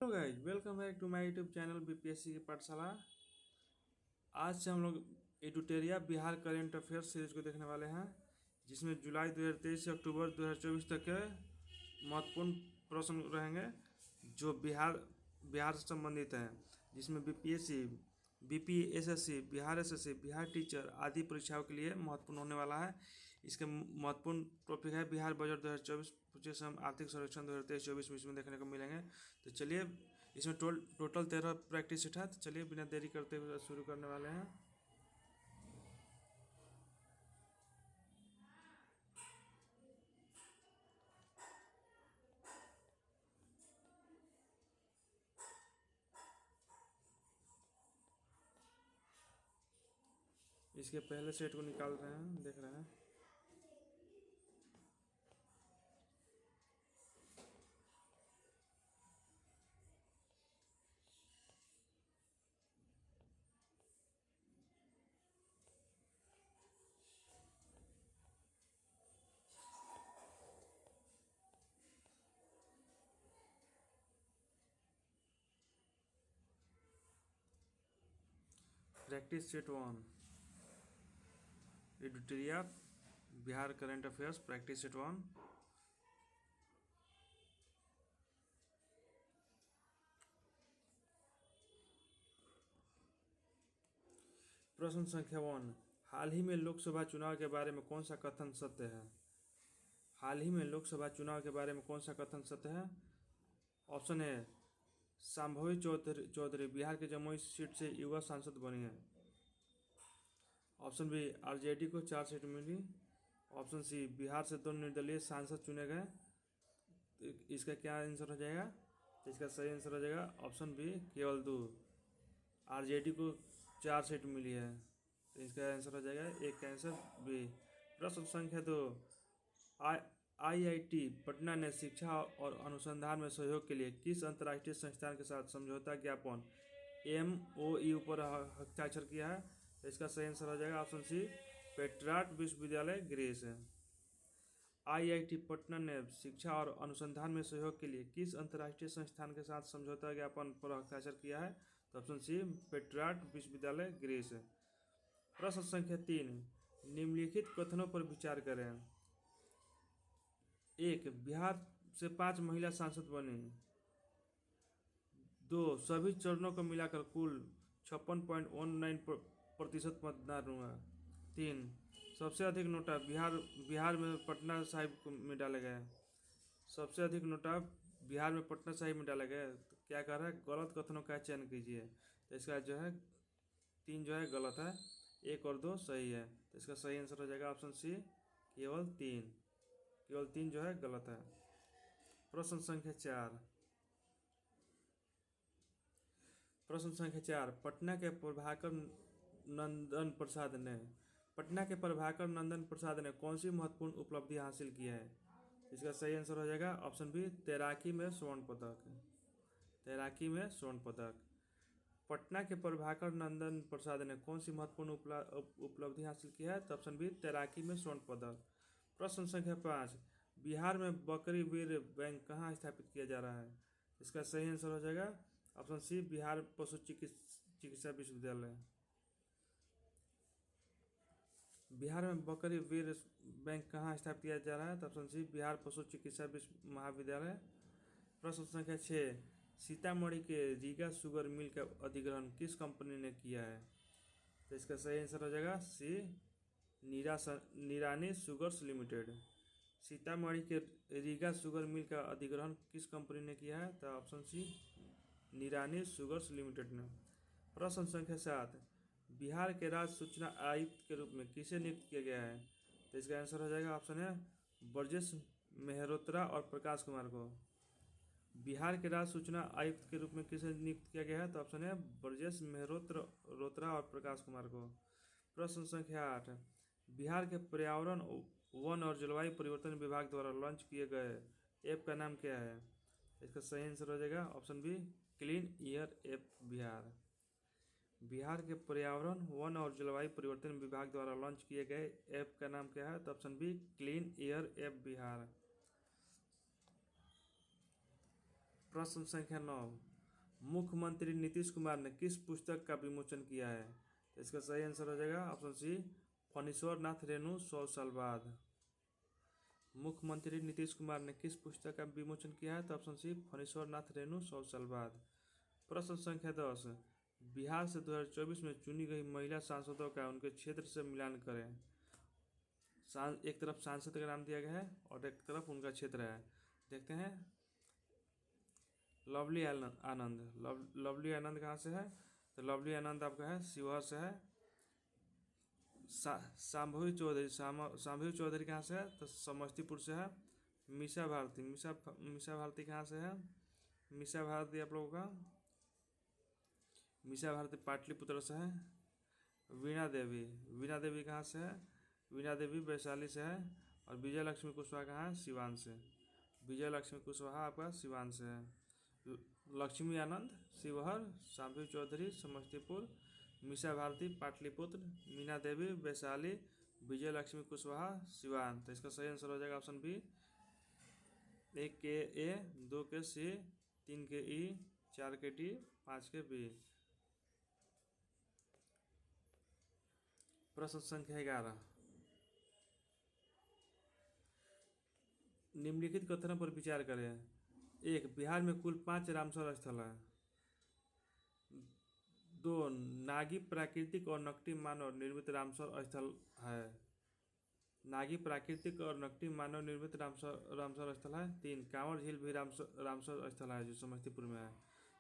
Hello guys, welcome back to my YouTube channel BPSC की पाठशाला। आज से हम लोग Edutoria Bihar current affairs series को देखने वाले हैं, जिसमें जुलाई 2023 से अक्टूबर 2024 तक के महत्वपूर्ण प्रश्न रहेंगे जो बिहार बिहार से संबंधित हैं, जिसमें BPSC, BPSSC, Bihar SSC, Bihar teacher आदि परीक्षाओं के लिए महत्वपूर्ण होने वाला है। इसके महत्वपूर्ण टॉपिक है बिहार बजट 2024 पच्चीस हम आर्थिक सर्वेक्षण 2023-24 इसमें देखने को मिलेंगे। तो चलिए, इसमें टोटल 13 प्रैक्टिस सेट है। तो चलिए बिना देरी करते हुए शुरू करने वाले हैं। इसके पहले सेट को निकाल रहे हैं, देख रहे हैं। प्रैक्टिस सेट 1, एडुटेरिया Bihar current affairs practice set 1। प्रश्न संख्या 1, हाल ही में लोकसभा चुनाव के बारे में कौन सा कथन सत्य है? हाल ही में लोकसभा चुनाव के बारे में कौन सा कथन सत्य है? ऑप्शन ए, शांभवी चौधरी बिहार के जमुई सीट से युवा सांसद बनी है। ऑप्शन बी, आरजेडी को 4 सीट मिली। ऑप्शन सी, बिहार से 2 निर्दलीय सांसद चुने गए। तो इसका क्या आंसर हो जाएगा? तो इसका सही आंसर हो जाएगा ऑप्शन बी, केवल 2। आरजेडी को 4 सीट मिली है, तो इसका आंसर हो जाएगा एक का आंसर बी। प्रश्न संख्या 2, आईआईटी पटना ने शिक्षा और अनुसंधान में सहयोग के लिए किस अंतर्राष्ट्रीय संस्थान के साथ समझौता ज्ञापन एमओयू पर हस्ताक्षर किया है? तो इसका सही आंसर हो जाएगा ऑप्शन सी, पेट्राट विश्वविद्यालय ग्रीस है। आईआईटी पटना ने शिक्षा और अनुसंधान में सहयोग के लिए किस अंतर्राष्ट्रीय संस्थान के साथ समझौता ज्ञापन पर हस्ताक्षर किया है? तो ऑप्शन सी, पेट्राट विश्वविद्यालय ग्रीस है। प्रश्न संख्या 3, निम्नलिखित कथनों पर विचार करें। 1, बिहार से 5 महिला सांसद बनी। 2, सभी चरणों को मिलाकर कुल 56.19% मतदान हुआ। 3, सबसे अधिक नोटा बिहार में पटना साहिब में डाले गए। सबसे अधिक नोटा बिहार में पटना साहिब में डाले गए। तो क्या कह रहा है? गलत कथनों का चयन कीजिए। तो इसका जो है 3 जो है गलत है, 1 और 2 सही है। तो इसका सही आंसर हो जाएगा ऑप्शन सी, केवल 3। केवल 3 जो है गलत है। प्रश्न संख्या 4, पटना के प्रभाकर नंदन प्रसाद ने कौन सी महत्वपूर्ण उपलब्धि हासिल की है? इसका सही आंसर हो जाएगा ऑप्शन बी, तैराकी में स्वर्ण पदक। तैराकी में स्वर्ण पदक। पटना के प्रभाकर नंदन प्रसाद ने कौन सी महत्वपूर्ण उपलब्धि हासिल की है? तो ऑप्शन बी, तैराकी में स्वर्ण पदक। प्रश्न संख्या 5, बिहार में बकरी वीर बैंक कहाँ स्थापित किया जा रहा है? इसका सही आंसर हो जाएगा ऑप्शन सी, बिहार पशु चिकित्सा विश्वविद्यालय। बिहार में बकरी वीर बैंक कहाँ स्थापित किया जा रहा है? तो ऑप्शन सी, बिहार पशु चिकित्सा महाविद्यालय। प्रश्न संख्या 6, सीतामढ़ी के रीगा शुगर मिल का अधिग्रहण किस कंपनी ने किया है? तो इसका सही आंसर हो जाएगा सी, निरानी शुगर्स लिमिटेड। सीतामढ़ी के रीगा शुगर मिल का अधिग्रहण किस कंपनी ने किया है? तो option C, Nirani sugars limited ने। प्रश्न संख्या 7, बिहार के राज्य सूचना आयुक्त के रूप में किसे नियुक्त किया गया है? तो इसका आंसर हो जाएगा ऑप्शन है, ब्रजेश मेहरोत्रा और प्रकाश कुमार को। बिहार के राज्य सूचना आयुक्त के रूप में किसे नियुक्त किया गया है? तो ऑप्शन है, ब्रजेश मेहरोत्रा और प्रकाश कुमार को। प्रश्न संख्या 8, बिहार के पर्यावरण, वन और जलवायु परिवर्तन विभाग द्वारा लॉन्च किए गए ऐप का नाम क्या है? इसका सही आंसर हो जाएगा option B, clean air app Bihar. Bihar के पर्यावरण, वन और जलवायु परिवर्तन विभाग द्वारा लॉन्च किए गए ऐप का नाम क्या है? तो option B, clean air app Bihar. प्रश्न संख्या 9, मुख्यमंत्री नीतीश कुमार ने किस पुस्तक का विमोचन किया है? तो इसका सही आंसर हो जाएगा ऑप्शन सी, फणीश्वर नाथ रेणु 100 साल बाद। मुख्यमंत्री नीतीश कुमार ने किस पुस्तक का विमोचन किया है? तो ऑप्शन सी, फणीश्वर नाथ रेणु 100 साल बाद। प्रश्न संख्या 10, बिहार से 2024 में चुनी गई महिला सांसदों का उनके क्षेत्र से मिलान करें। एक तरफ सांसद का नाम दिया गया है और एक तरफ उनका क्षेत्र है। देखते हैं। लवली आनंद, लवली आनंद कहाँ से है? तो लवली आनंद आपका है शिवहर से है। शांभवी चौधरी कहाँ से है? तो समस्तीपुर से है। मीसा भारती कहाँ से है? मीसा भारती आप लोगों का मीसा भारती पाटलिपुत्र से है। वीणा देवी कहाँ से है? वीणा देवी वैशाली से है। और विजय लक्ष्मी कुशवाहा कहाँ है? सिवान से। विजय लक्ष्मी कुशवाहा आपका सिवान से है। लक्ष्मी आनंद शिवहर, शांभवी चौधरी समस्तीपुर, मीसा भारती पाटलिपुत्र, मीना देवी वैशाली, विजय लक्ष्मी कुशवाहा सिवान। तो इसका सही आंसर हो जाएगा ऑप्शन बी, 1 के ए, 2 के सी, 3 के ई, 4 के डी, 5 के बी। प्रश्न संख्या 11, निम्नलिखित कथनों पर विचार करें। 1, बिहार में कुल 5 रामसर स्थल है। 2, नागी प्राकृतिक और नकटी मानव निर्मित रामसर स्थल है। नागी प्राकृतिक और नकटी मानव निर्मित रामसर स्थल है। 3, कांवर झील भी रामसर स्थल है जो समस्तीपुर में है।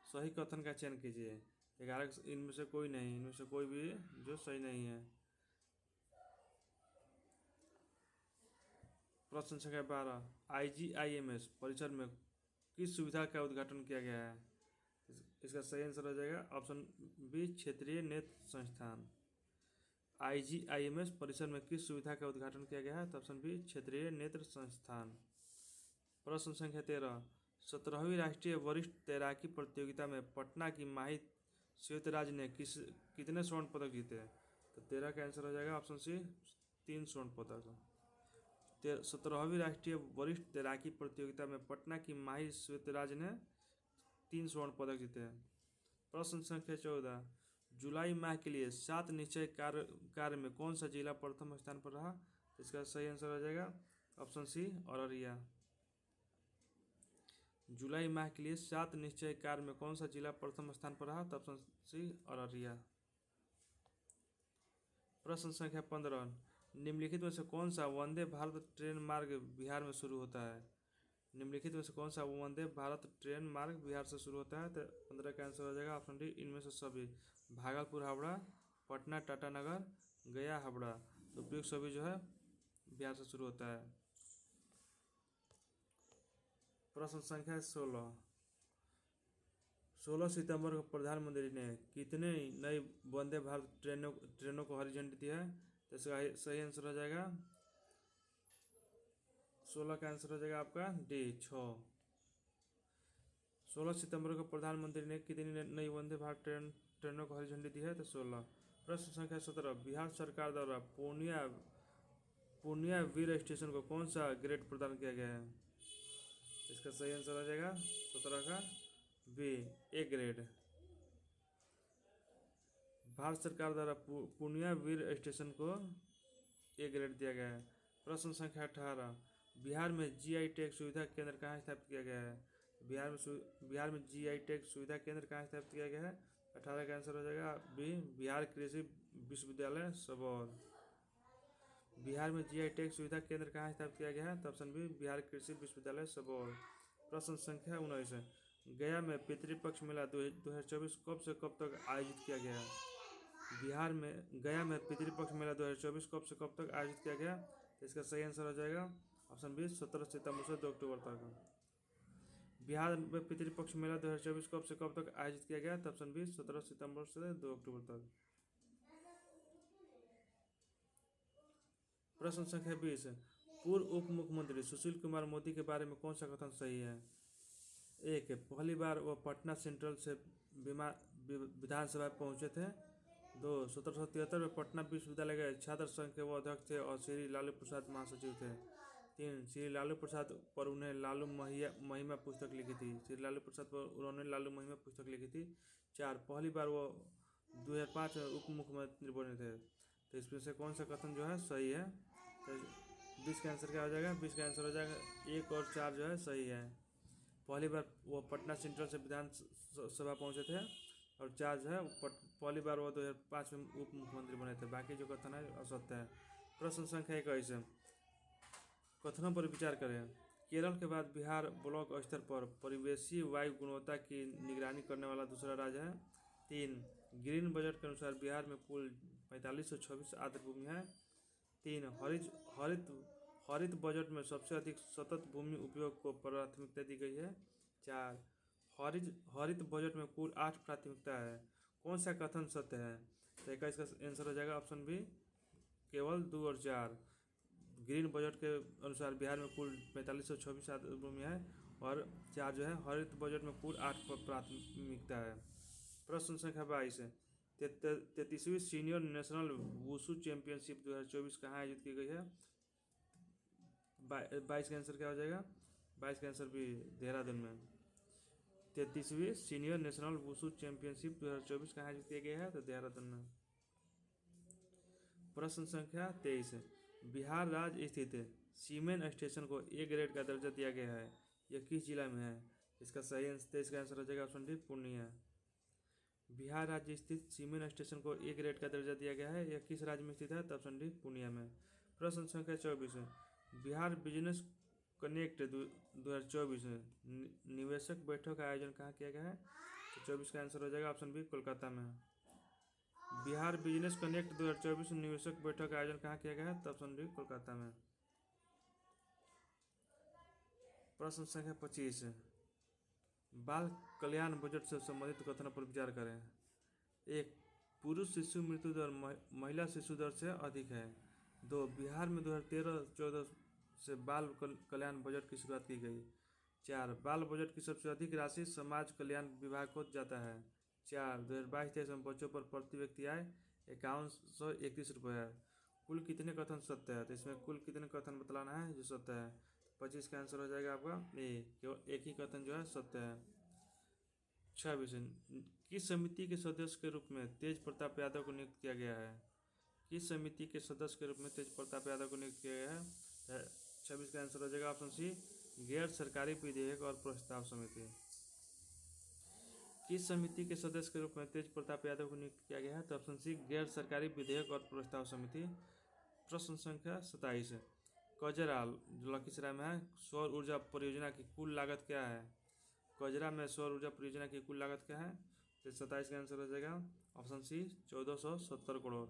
सही कथन का चयन कीजिए। 11 इनमें से कोई नहीं, इनमें से कोई भी जो सही नहीं है। प्रश्न संख्या 12, IGIMS परिसर में किस सुविधा का उद्घाटन किया गया है? इसका सही आंसर हो जाएगा ऑप्शन बी, क्षेत्रीय नेत्र संस्थान। IGIMS परिसर में किस सुविधा का उद्घाटन किया गया है? तो ऑप्शन बी, क्षेत्रीय नेत्र संस्थान। प्रश्न संख्या 13, 17वीं राष्ट्रीय वरिष्ठ तैराकी प्रतियोगिता में पटना की माही श्वेतराज ने कितने स्वर्ण पदक जीते? तो 13 का आंसर हो जाएगा ऑप्शन सी, 3 स्वर्ण पदक। 17वीं राष्ट्रीय वरिष्ठ तैराकी प्रतियोगिता में पटना की माही श्वेतराज ने 3 स्वर्ण पदक जीते हैं। प्रश्न संख्या 14, जुलाई माह के लिए 7 निश्चय कार्य में कौन सा जिला प्रथम स्थान पर रहा? इसका सही आंसर हो जाएगा ऑप्शन सी, अररिया। जुलाई माह के लिए 7 निश्चय कार्य में कौन सा जिला प्रथम स्थान पर रहा? तो ऑप्शन सी, अररिया। प्रश्न संख्या 15, निम्नलिखित में से कौन सा वंदे भारत ट्रेन मार्ग बिहार में शुरू होता है? निम्नलिखित में से कौन सा वंदे भारत ट्रेन मार्ग बिहार से शुरू होता है? तो 15 का आंसर हो जाएगा ऑप्शन डी, इनमें से सभी। भागलपुर हावड़ा, पटना टाटानगर, गया हावड़ा, तो उपयुक्त सभी जो है बिहार से शुरू होता है। प्रश्न संख्या 16 सितंबर को प्रधानमंत्री ने कितने नई वंदे भारत ट्रेनों को हरी झंडी दी है? तो इसका सही आंसर हो जाएगा 16 का आंसर हो जाएगा आपका डी, 6। 16 सितंबर को प्रधानमंत्री ने कितनी नई वंदे भारत ट्रेनों को हरी झंडी दी है? तो 16। प्रश्न संख्या 17, बिहार सरकार द्वारा पूर्णिया वीर स्टेशन को कौन सा ग्रेड प्रदान किया गया है? इसका सही आंसर हो जाएगा 17 का बी, ए ग्रेड। भारत सरकार द्वारा पूर्णिया वीर स्टेशन को ए ग्रेड दिया गया है। प्रश्न संख्या 18, बिहार में GI टैग सुविधा केंद्र कहाँ स्थापित किया गया है? बिहार में GI टैग सुविधा केंद्र कहाँ स्थापित किया गया है? 18 का आंसर हो जाएगा बी, बिहार कृषि विश्वविद्यालय सबौर। बिहार में GI टैग सुविधा केंद्र कहाँ स्थापित किया गया है? तो ऑप्शन बी, बिहार कृषि विश्वविद्यालय सबौर। प्रश्न संख्या 19, गया में पितृपक्ष मेला 2024 कब से कब तक आयोजित किया गया है? गया में पितृपक्ष मेला 2024 कब से कब तक आयोजित किया गया? तो इसका सही आंसर हो जाएगा ऑप्शन बी, 17 सितंबर से 2 अक्टूबर तक। बिहार में पितृपक्ष मेला 2024 कब से कब तक आयोजित किया गया? तो ऑप्शन बी, 17 सितंबर से 2 अक्टूबर तक। प्रश्न संख्या 20, पूर्व उप मुख्यमंत्री सुशील कुमार मोदी के बारे में कौन सा कथन सही है? 1, पहली बार वह पटना सेंट्रल से विधानसभा पहुंचे थे। 2, 1773 में पटना विश्वविद्यालय के छात्र संघ के वो अध्यक्ष थे और श्री लालू प्रसाद महासचिव थे। 3 श्री लालू प्रसाद पर उन्हें लालू महिमा पुस्तक लिखी थी। श्री लालू प्रसाद पर उन्होंने लालू महिमा पुस्तक लिखी थी। 4 पहली बार वो 2005 में उप मुख्यमंत्री बने थे। तो इसमें से कौन सा कथन जो है सही है? तो 20 का आंसर क्या हो जाएगा? 20 का आंसर हो जाएगा 1 और 4 जो है सही है। पहली बार वो पटना सेंट्रल से विधान सभा पहुँचे थे और 4 जो है पहली बार वो 2005 में उप मुख्यमंत्री बने थे। बाकी जो कथन है असत्य है। प्रश्न संख्या 21 कथनों पर विचार करें। केरल के बाद बिहार ब्लॉक स्तर पर परिवेशीय वायु गुणवत्ता की निगरानी करने वाला दूसरा राज्य है। 3 ग्रीन बजट के अनुसार बिहार में कुल 4526 आर्द्र भूमि है। 3 हरित बजट में सबसे अधिक सतत भूमि उपयोग को प्राथमिकता दी गई है। 4 हरित बजट में कुल 8 प्राथमिकता है। कौन सा कथन सत्य है? तो 21 का आंसर हो जाएगा ऑप्शन बी, केवल 2 और 4। ग्रीन बजट के अनुसार बिहार में कुल 4526 आर्द्र भूमि है और 4 जो है हरित बजट में कुल 8 प्राथमिकता है। प्रश्न संख्या 22 है 33वीं सीनियर नेशनल वुशु चैंपियनशिप 2024 कहाँ आयोजित की गई है? 22 का आंसर क्या हो जाएगा? 22 का आंसर भी देहरादून में। 33वीं सीनियर नेशनल वुशु चैंपियनशिप 2024 कहाँ आयोजित किया गया है? तो देहरादून में। प्रश्न संख्या 23 है बिहार राज्य स्थित सीमेन स्टेशन को ए ग्रेड का दर्जा दिया गया है। यह किस जिला में है? इसका सही आंसर, इसका आंसर हो जाएगा ऑप्शन डी, पूर्णिया। बिहार राज्य स्थित सीमेन स्टेशन को ए ग्रेड का दर्जा दिया गया है। यह किस राज्य में स्थित है? तो ऑप्शन डी, पूर्णिया में। प्रश्न संख्या 24 है बिहार बिजनेस कनेक्ट 2024 निवेशक बैठक का आयोजन कहाँ किया गया है? तो 24 का आंसर हो जाएगा ऑप्शन बी, कोलकाता में। बिहार बिजनेस कनेक्ट 2024 निवेशक बैठक का आयोजन कहाँ किया गया है? तो ऑप्शन डी, कोलकाता में। प्रश्न संख्या 25 है बाल कल्याण बजट से संबंधित कथनों पर विचार करें। 1 पुरुष शिशु मृत्यु दर महिला शिशु दर से अधिक है। 2 बिहार में 2013-14 से बाल कल्याण बजट की शुरुआत की गई। 4 बाल बजट की सबसे अधिक राशि समाज कल्याण विभाग को जाता है। 4 2022-23 में बच्चों पर प्रति व्यक्ति आय 5131 रुपये है। कुल कितने कथन सत्य है? तो इसमें कुल कितने कथन बतलाना है जो सत्य है। 25 का आंसर हो जाएगा आपका ए, केवल एक ही कथन जो है सत्य है। 26 किस समिति के सदस्य के रूप में तेज प्रताप यादव को नियुक्त किया गया है? किस समिति के सदस्य के रूप में तेज प्रताप यादव को नियुक्त किया गया है? 26 का आंसर हो जाएगा ऑप्शन सी, गैर सरकारी विधेयक और प्रस्ताव समिति। किस समिति के सदस्य के रूप में तेज प्रताप यादव को नियुक्त किया गया है? तो ऑप्शन सी, गैर सरकारी विधेयक और प्रस्ताव समिति। प्रश्न संख्या 27 है कजरा जो लखीसराय में है सौर ऊर्जा परियोजना की कुल लागत क्या है? कजरा में सौर ऊर्जा परियोजना की कुल लागत क्या है? तो 27 का आंसर हो जाएगा ऑप्शन सी, 1470 करोड़।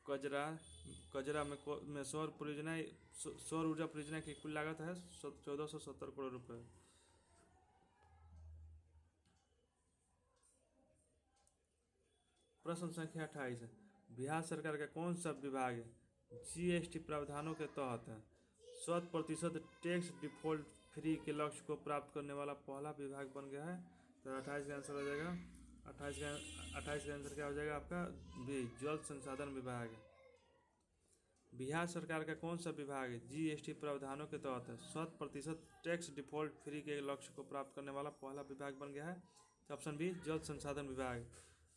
कजरा में सौर ऊर्जा परियोजना की कुल लागत है 1470 करोड़ रुपए। प्रश्न संख्या 28 है बिहार सरकार का कौन सा विभाग जीएसटी प्रावधानों के तहत 100% टैक्स डिफॉल्ट फ्री के लक्ष्य को प्राप्त करने वाला पहला विभाग बन गया है? तो 28 का आंसर हो जाएगा 28 का आंसर क्या हो जाएगा आपका बी, जल संसाधन विभाग। बिहार सरकार का कौन सा विभाग जीएसटी प्रावधानों के तहत 100% टैक्स डिफॉल्ट फ्री के लक्ष्य को प्राप्त करने वाला पहला विभाग बन गया है? तो ऑप्शन बी, जल संसाधन विभाग।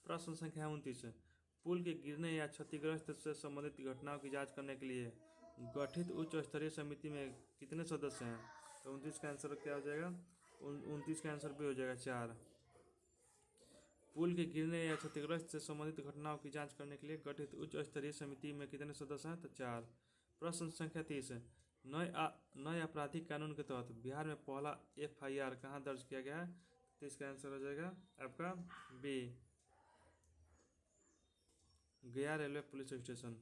प्रश्न संख्या 29 पुल के गिरने या क्षतिग्रस्त से संबंधित घटनाओं की जांच करने के लिए गठित उच्च स्तरीय समिति में कितने सदस्य हैं? तो 29 का आंसर क्या हो जाएगा? 29 का आंसर भी हो जाएगा 4। पुल के गिरने या क्षतिग्रस्त से संबंधित घटनाओं की जांच करने के लिए गठित उच्च स्तरीय समिति में कितने सदस्य हैं? तो 4। प्रश्न संख्या 30 नए आपराधिक कानून के तहत बिहार में पहला एफआईआर कहाँ दर्ज किया गया है? तो इसका आंसर हो जाएगा आपका बी, गया रेलवे पुलिस स्टेशन।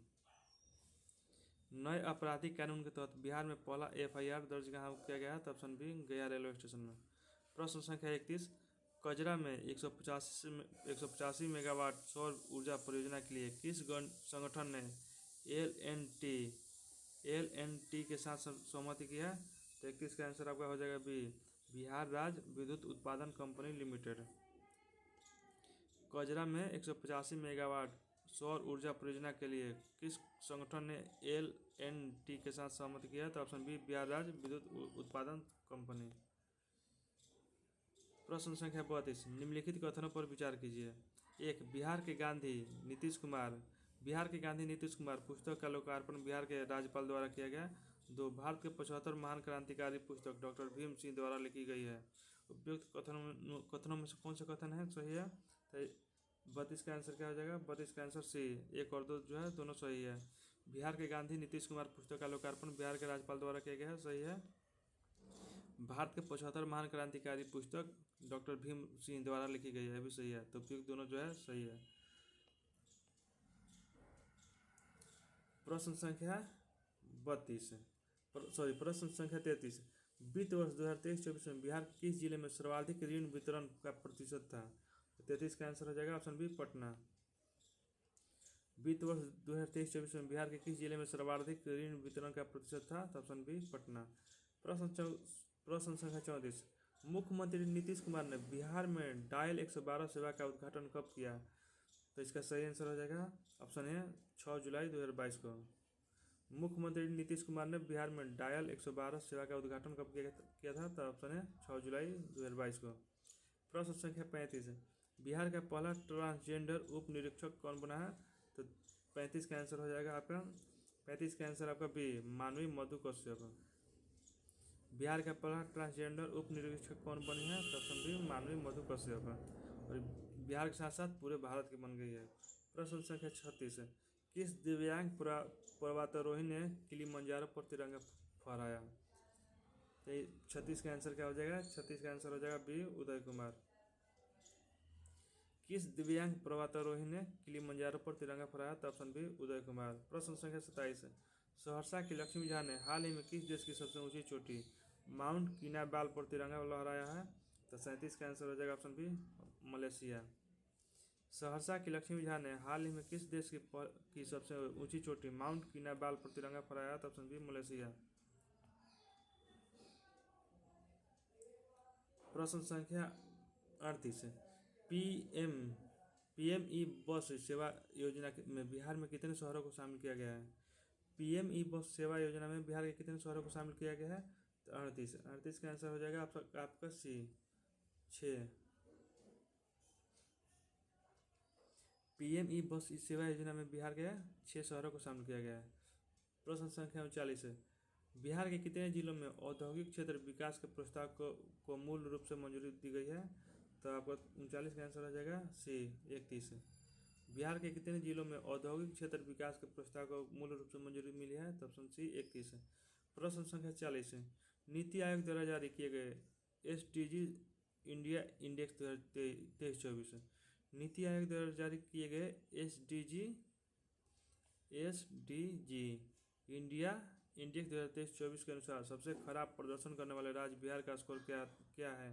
नए आपराधिक कानून के तहत बिहार में पहला एफआईआर दर्ज कहाँ किया गया है? तो ऑप्शन बी, गया रेलवे स्टेशन में। प्रश्न संख्या 31 कजरा में 185 मेगावाट सौर ऊर्जा परियोजना के लिए किस संगठन ने एल के साथ सहमति की है? तो 31 का आंसर आपका हो जाएगा बी, बिहार राज्य विद्युत उत्पादन कंपनी लिमिटेड। कजरा में 185 मेगावाट सौर ऊर्जा परियोजना के लिए किस संगठन ने LNT के साथ सहमति किया है? तो ऑप्शन बी बिहार राज्य विद्युत उत्पादन कंपनी। प्रश्न संख्या 32, निम्नलिखित कथनों पर विचार कीजिए। एक, बिहार के गांधी नीतीश कुमार पुस्तक का लोकार्पण बिहार के राज्यपाल द्वारा किया गया। 2, भारत के 75 महान क्रांतिकारी पुस्तक डॉक्टर भीम सिंह द्वारा लिखी गई है। उपयुक्त कथनों में से कौन सा कथन है सही है? तो 32 का आंसर क्या हो जाएगा? 32 का आंसर सी, 1 और 2 जो है दोनों सही है। बिहार के गांधी नीतीश कुमार पुस्तक का लोकार्पण बिहार के राज्यपाल द्वारा किया गया है, सही है। भारत के 75 महान क्रांतिकारी पुस्तक डॉक्टर भीम सिंह द्वारा लिखी गई है, भी सही है। तो उपयुक्त दोनों जो है सही है। प्रश्न संख्या 33, वित्त वर्ष 2023-24 में बिहार के किस जिले में सर्वाधिक ऋण वितरण का प्रतिशत था? 33 का आंसर हो जाएगा ऑप्शन बी, पटना। वित्त वर्ष 2023-24 में बिहार के किस जिले में सर्वाधिक ऋण वितरण का प्रतिशत था? तो ऑप्शन बी, पटना। प्रश्न संख्या 34, मुख्यमंत्री नीतीश कुमार ने बिहार में डायल 112 सेवा का उद्घाटन कब किया? तो इसका सही आंसर हो जाएगा ऑप्शन ए, 6 जुलाई 2022 को। मुख्यमंत्री नीतीश कुमार ने बिहार में डायल 112 सेवा का उद्घाटन कब किया था? तो ऑप्शन है 6 जुलाई 2022 को। प्रश्न संख्या 35, बिहार का पहला ट्रांसजेंडर उप निरीक्षक कौन बना है? तो 35 का आंसर हो जाएगा आपका 35 का आंसर आपका बी, मानवी मधु कश्यप। बिहार का पहला ट्रांसजेंडर उप निरीक्षक कौन बनी है? तो ऑप्शन बी, मानवी मधु कश्यप। और बिहार के साथ साथ पूरे भारत की बन गई है। प्रश्न संख्या 36, किस दिव्यांग पर्वतारोही ने किलिमंजारो पर तिरंगा फहराया? तो 36 का आंसर क्या हो जाएगा? 36 का आंसर हो जाएगा बी, उदय कुमार। किस दिव्यांग पर्वतारोही ने किलिमंजारो पर तिरंगा फहराया? तो ऑप्शन बी, उदय कुमार। प्रश्न संख्या 27, सहरसा की लक्ष्मी झा ने हाल ही में किस देश की सबसे ऊंची चोटी माउंट किनाबाल पर तिरंगा लहराया है? तो 37 का आंसर हो जाएगा ऑप्शन बी, मलेशिया। सहरसा की लक्ष्मी झा ने हाल ही में किस देश की सबसे ऊंची चोटी माउंट किनाबाल पर तिरंगा फहराया? तो ऑप्शन बी, मलेशिया। प्रश्न संख्या 38, पीएमई बस सेवा योजना में बिहार में कितने शहरों को शामिल किया गया है? पीएमई बस सेवा योजना में बिहार के कितने शहरों को शामिल किया गया है? तो 38 का आंसर हो जाएगा आपका सी, 6। पीएमई बस सेवा योजना में बिहार के 6 शहरों को शामिल किया गया है। प्रश्न संख्या 39, बिहार के कितने जिलों में औद्योगिक क्षेत्र विकास के प्रस्ताव को मूल रूप से मंजूरी दी गई है? तो आपका 39 का आंसर हो जाएगा सी, 31। बिहार के कितने जिलों में औद्योगिक क्षेत्र विकास के प्रस्ताव को मूल रूप से मंजूरी मिली है? तो ऑप्शन सी, 31। प्रश्न संख्या 40, नीति आयोग द्वारा जारी किए गए SDG India index 2023-24, NITI Aayog द्वारा जारी किए गए SDG इंडिया इंडेक्स 2023-24 के अनुसार सबसे खराब प्रदर्शन करने वाले राज्य बिहार का स्कोर क्या है?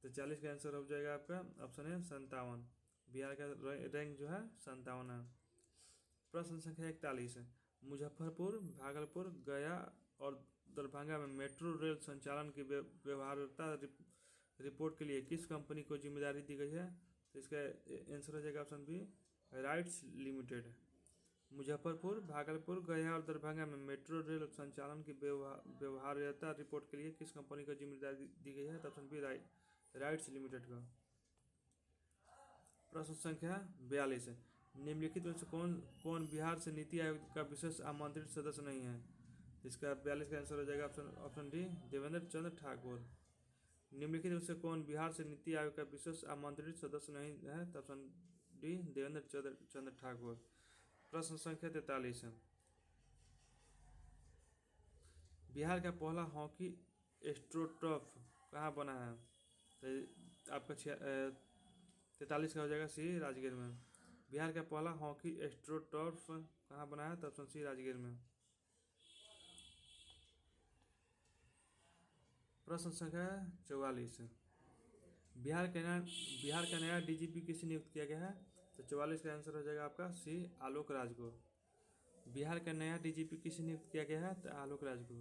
तो 40 का आंसर हो जाएगा आपका ऑप्शन है 57। बिहार का रैंक जो है 57 है। प्रश्न संख्या 41, मुजफ्फरपुर, भागलपुर, गया और दरभंगा में मेट्रो रेल संचालन की व्यवहार्यता रिपोर्ट के लिए किस कंपनी को जिम्मेदारी दी गई है? तो इसका आंसर हो जाएगा option B, RITES limited. Muzaffarpur, Bhagalpur, Gaya और दरभंगा में मेट्रो रेल संचालन की व्यवहार्यता रिपोर्ट के लिए किस कंपनी को जिम्मेदारी दी गई है? तो ऑप्शन बी, राइट्स लिमिटेड का। प्रश्न संख्या 42, निम्नलिखित में से कौन बिहार से नीति आयोग का विशेष आमंत्रित सदस्य नहीं है? इसका 42 का आंसर हो जाएगा ऑप्शन डी, देवेंद्र चंद्र ठाकुर। निम्नलिखित में से कौन बिहार से नीति आयोग का विशेष आमंत्रित सदस्य नहीं है? तो ऑप्शन डी, देवेंद्र चंद्र ठाकुर। प्रश्न संख्या 43, बिहार का पहला हॉकी एस्ट्रोटर्फ कहाँ बना है? तो आपका 43 का हो जाएगा सी, राजगीर में। बिहार का पहला हॉकी एस्ट्रोटर्फ कहाँ बना है? तो ऑप्शन सी, राजगीर में। प्रश्न संख्या 44, बिहार का नया डीजीपी किसे नियुक्त किया गया है? तो 44 का आंसर हो जाएगा आपका सी, आलोक राज को। बिहार का नया डीजीपी किसे नियुक्त किया गया है? तो आलोक राज को।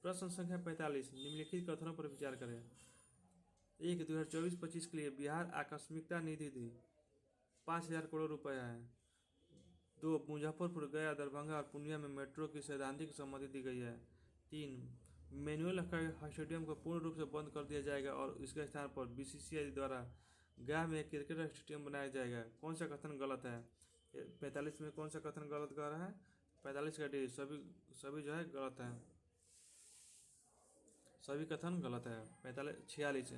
प्रश्न संख्या 45, निम्नलिखित कथनों पर विचार करें। 1, 2024-25 के लिए बिहार आकस्मिकता निधि 5,000 करोड़ रुपया है। 2 मुजफ्फरपुर, गया, दरभंगा और पूर्णिया में मेट्रो की सैद्धांतिक सहमति दी गई है। 3 मैनुअल स्टेडियम को पूर्ण रूप से बंद कर दिया जाएगा और इसके स्थान पर बीसीसीआई द्वारा गया में एक क्रिकेट स्टेडियम बनाया जाएगा। कौन सा कथन गलत है? 45 में कौन सा कथन गलत कह रहा है? 45 का डी, सभी जो है गलत है, सभी कथन गलत है। 46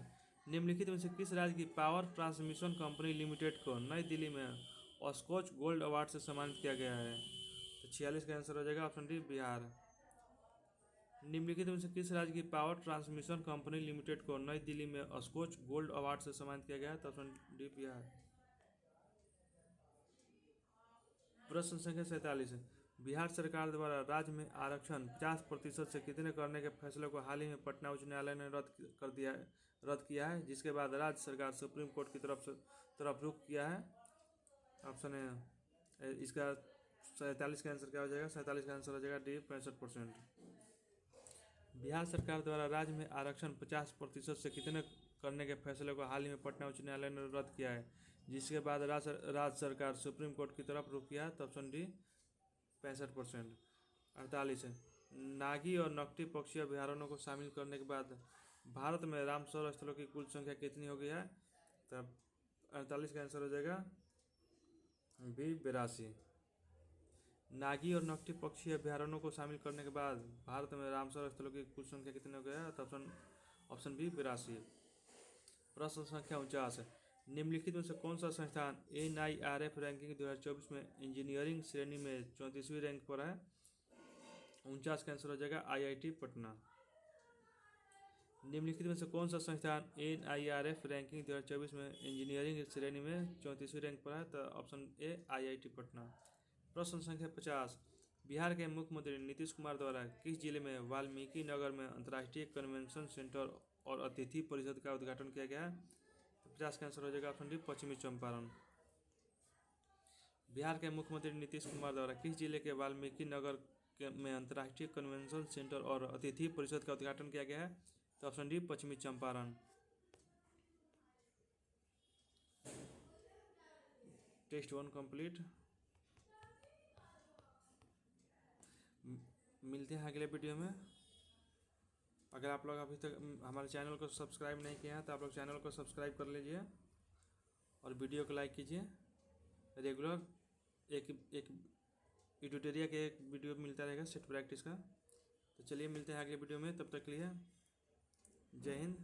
निम्नलिखित में से किस राज्य की पावर ट्रांसमिशन कंपनी लिमिटेड को नई दिल्ली में स्कॉच गोल्ड अवार्ड से सम्मानित किया गया है? तो 46 का आंसर हो जाएगा ऑप्शन डी, बिहार। निम्नलिखित में से किस राज्य की पावर ट्रांसमिशन कंपनी लिमिटेड को नई दिल्ली में स्कॉच गोल्ड अवार्ड से सम्मानित किया गया है? तो ऑप्शन डी, बिहार। प्रश्न संख्या 47 बिहार सरकार द्वारा राज्य में आरक्षण 50% से कितने करने के फैसले को हाल ही में पटना उच्च न्यायालय ने रद्द किया है, जिसके बाद राज्य सरकार सुप्रीम कोर्ट की तरफ रुख किया है? ऑप्शन है इसका 47 का आंसर क्या हो जाएगा? 47 का आंसर हो जाएगा डी, 65%। बिहार सरकार द्वारा राज्य में आरक्षण 50% से कितने करने के फैसले को हाल ही में पटना उच्च न्यायालय ने रद्द किया है, जिसके बाद राज्य सरकार सुप्रीम कोर्ट की तरफ रुख किया है? तो ऑप्शन डी, 65%। 48 नागी और नकटी पक्षी अभ्यारण्यों को शामिल करने के बाद भारत में रामसर स्थलों की कुल संख्या कितनी हो गई है? तब 48 का आंसर हो जाएगा बी, 82। नागी और नकटी पक्षी अभ्यारण्यों को शामिल करने के बाद भारत में रामसर स्थलों की कुल संख्या कितनी हो गया है? तो ऑप्शन बी, 82। प्रश्न संख्या 49 निम्नलिखित में से कौन सा संस्थान NIRF रैंकिंग 2024 में इंजीनियरिंग श्रेणी में 34वीं रैंक पर है? 49 का आंसर हो जाएगा IIT पटना। निम्नलिखित में से कौन सा संस्थान NIRF रैंकिंग 2024 में इंजीनियरिंग श्रेणी में 34वीं रैंक पर है? तो ऑप्शन ए, IIT पटना। प्रश्न संख्या 50 बिहार के मुख्यमंत्री नीतीश कुमार द्वारा किस जिले में वाल्मीकि नगर में अंतर्राष्ट्रीय कन्वेंशन सेंटर और अतिथि परिषद का उद्घाटन किया गया है? 50 का आंसर हो जाएगा ऑप्शन डी, पश्चिमी चंपारण। बिहार के मुख्यमंत्री नीतीश कुमार द्वारा किस जिले के वाल्मीकि नगर में अंतर्राष्ट्रीय कन्वेंशन सेंटर और अतिथि परिषद का उद्घाटन किया गया है? तो ऑप्शन डी, पश्चिमी चंपारण। Test 1 complete. मिलते हैं अगले वीडियो में। अगर आप लोग अभी तक हमारे चैनल को सब्सक्राइब नहीं किए हैं तो आप लोग चैनल को सब्सक्राइब कर लीजिए और वीडियो को लाइक कीजिए। रेगुलर एक ट्यूटोरियल के एक वीडियो मिलता रहेगा सेट प्रैक्टिस का। तो चलिए मिलते हैं अगले वीडियो में, तब तक के लिए जय हिंद।